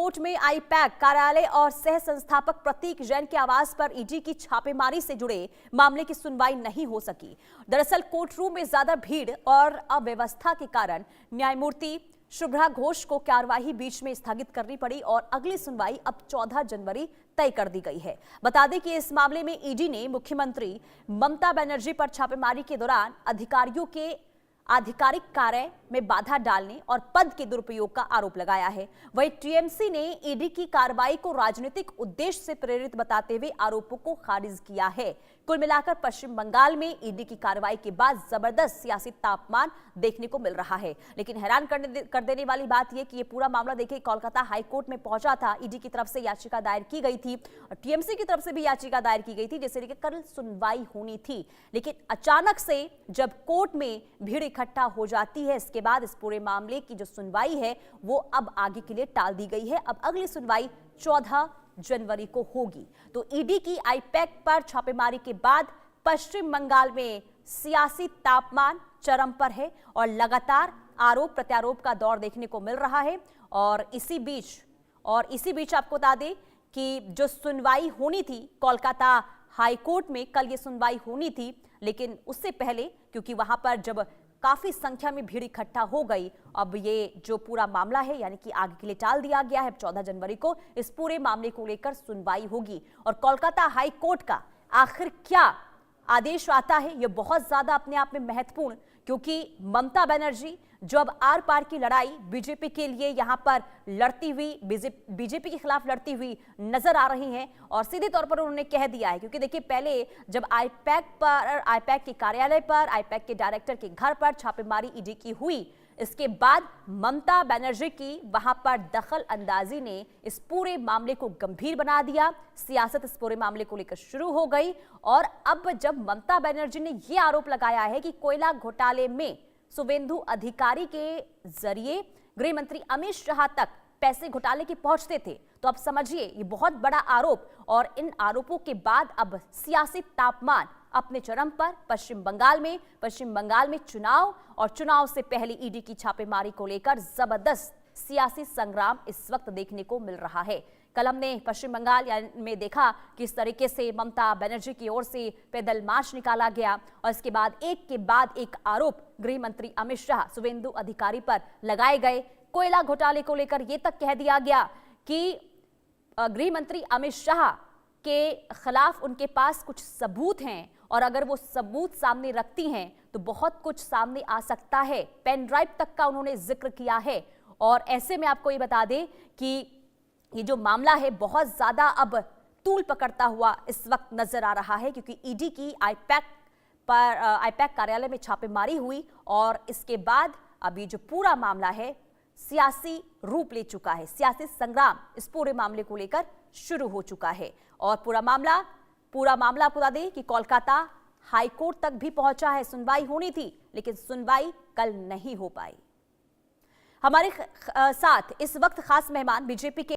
Court में IUPAC कार्यालय और सह संस्थापक प्रतीक जैन के आवास पर ईडी की छापेमारी से जुड़े मामले की सुनवाई नहीं हो सकी। दरअसल कोर्ट रूम में ज्यादा भीड़ और अव्यवस्था के कारण न्यायमूर्ति शुभ्रा घोष को कार्यवाही बीच में स्थगित करनी पड़ी और अगली सुनवाई अब 14 जनवरी तय कर दी गई है। बता दें कि इस मामले में ईडी ने मुख्यमंत्री ममता बनर्जी पर छापेमारी के दौरान अधिकारियों के आधिकारिक कार्य में बाधा डालने और पद के दुरुपयोग का आरोप लगाया है। वहीं टीएमसी ने ईडी की कार्रवाई को राजनीतिक उद्देश्य से प्रेरित बताते हुए आरोपों को खारिज किया है। कुल मिलाकर पश्चिम बंगाल में ईडी की कार्रवाई के बाद जबरदस्त सियासी तापमान देखने को मिल रहा है। लेकिन हैरान कर देने वाली बात यह कि ये पूरा मामला देखिए कोलकाता हाईकोर्ट में पहुंचा था। ईडी की तरफ से याचिका दायर की गई थी और टीएमसी की तरफ से भी याचिका दायर की गई थी, जिसे लेकर कल सुनवाई होनी थी। लेकिन अचानक से जब कोर्ट में भीड़ इकट्ठा हो जाती है, इसके बाद इस पूरे मामले की जो सुनवाई है वो अब आगे के लिए टाल दी गई है। अब अगली सुनवाई 14 जनवरी को होगी। तो ईडी की आईपैक पर छापेमारी के बाद पश्चिम बंगाल में सियासी तापमान चरम पर है और लगातार आरोप प्रत्यारोप का दौर देखने को मिल रहा है। और इसी बीच आपको बता दें कि जो सुनवाई होनी थी कोलकाता हाईकोर्ट में, कल ये सुनवाई होनी थी, लेकिन उससे पहले क्योंकि वहां पर जब काफी संख्या में भीड़ इकट्ठा हो गई, अब ये जो पूरा मामला है यानी कि आगे के लिए टाल दिया गया है। 14 जनवरी को इस पूरे मामले को लेकर सुनवाई होगी और कोलकाता हाई कोर्ट का आखिर क्या आदेश आता है ये बहुत ज्यादा अपने आप में महत्वपूर्ण, क्योंकि ममता बनर्जी जो अब आर पार की लड़ाई बीजेपी के लिए यहां पर लड़ती हुई, बीजेपी के खिलाफ लड़ती हुई नजर आ रही हैं और सीधे तौर पर उन्होंने कह दिया है। क्योंकि देखिए पहले जब आईपैक के कार्यालय पर, आईपैक के डायरेक्टर के घर पर छापेमारी ईडी की हुई, इसके बाद ममता बनर्जी की वहां पर दखल अंदाजी ने इस पूरे मामले को गंभीर बना दिया। सियासत इस पूरे मामले को लेकर शुरू हो गई और अब जब ममता बनर्जी ने यह आरोप लगाया है कि कोयला घोटाले में शुवेंदु अधिकारी के जरिए गृह मंत्री अमित शाह तक पैसे घोटाले के पहुंचते थे, तो अब समझिए ये बहुत बड़ा आरोप और इन आरोपों के बाद अब सियासी तापमान अपने चरम पर पश्चिम बंगाल में चुनाव और चुनाव से पहले ईडी की छापेमारी को लेकर जबरदस्त सियासी संग्राम इस वक्त देखने को मिल रहा है। कल हमने पश्चिम बंगाल में देखा किस तरीके से ममता बनर्जी की ओर से पैदल मार्च निकाला गया और इसके बाद एक आरोप गृह मंत्री अमित शाह शुवेंदु अधिकारी पर लगाए गए। कोयला घोटाले को लेकर यह तक कह दिया गया कि गृह मंत्री अमित शाह के खिलाफ उनके पास कुछ सबूत हैं और अगर वो सबूत सामने रखती हैं तो बहुत कुछ सामने आ सकता है। पेन ड्राइव तक का उन्होंने जिक्र किया है और ऐसे में आपको ये बता दें कि ये जो मामला है बहुत ज्यादा अब तूल पकड़ता हुआ इस वक्त नजर आ रहा है, क्योंकि ईडी की आईपैक कार्यालय में छापेमारी हुई और इसके बाद अभी जो पूरा मामला है सियासी रूप ले चुका है। सियासी संग्राम इस पूरे मामले को लेकर शुरू हो चुका है और पूरा मामला आपको बता दें कि कोलकाता हाईकोर्ट तक भी पहुंचा है। सुनवाई होनी थी लेकिन सुनवाई कल नहीं हो पाई। हमारे साथ इस वक्त खास मेहमान बीजेपी के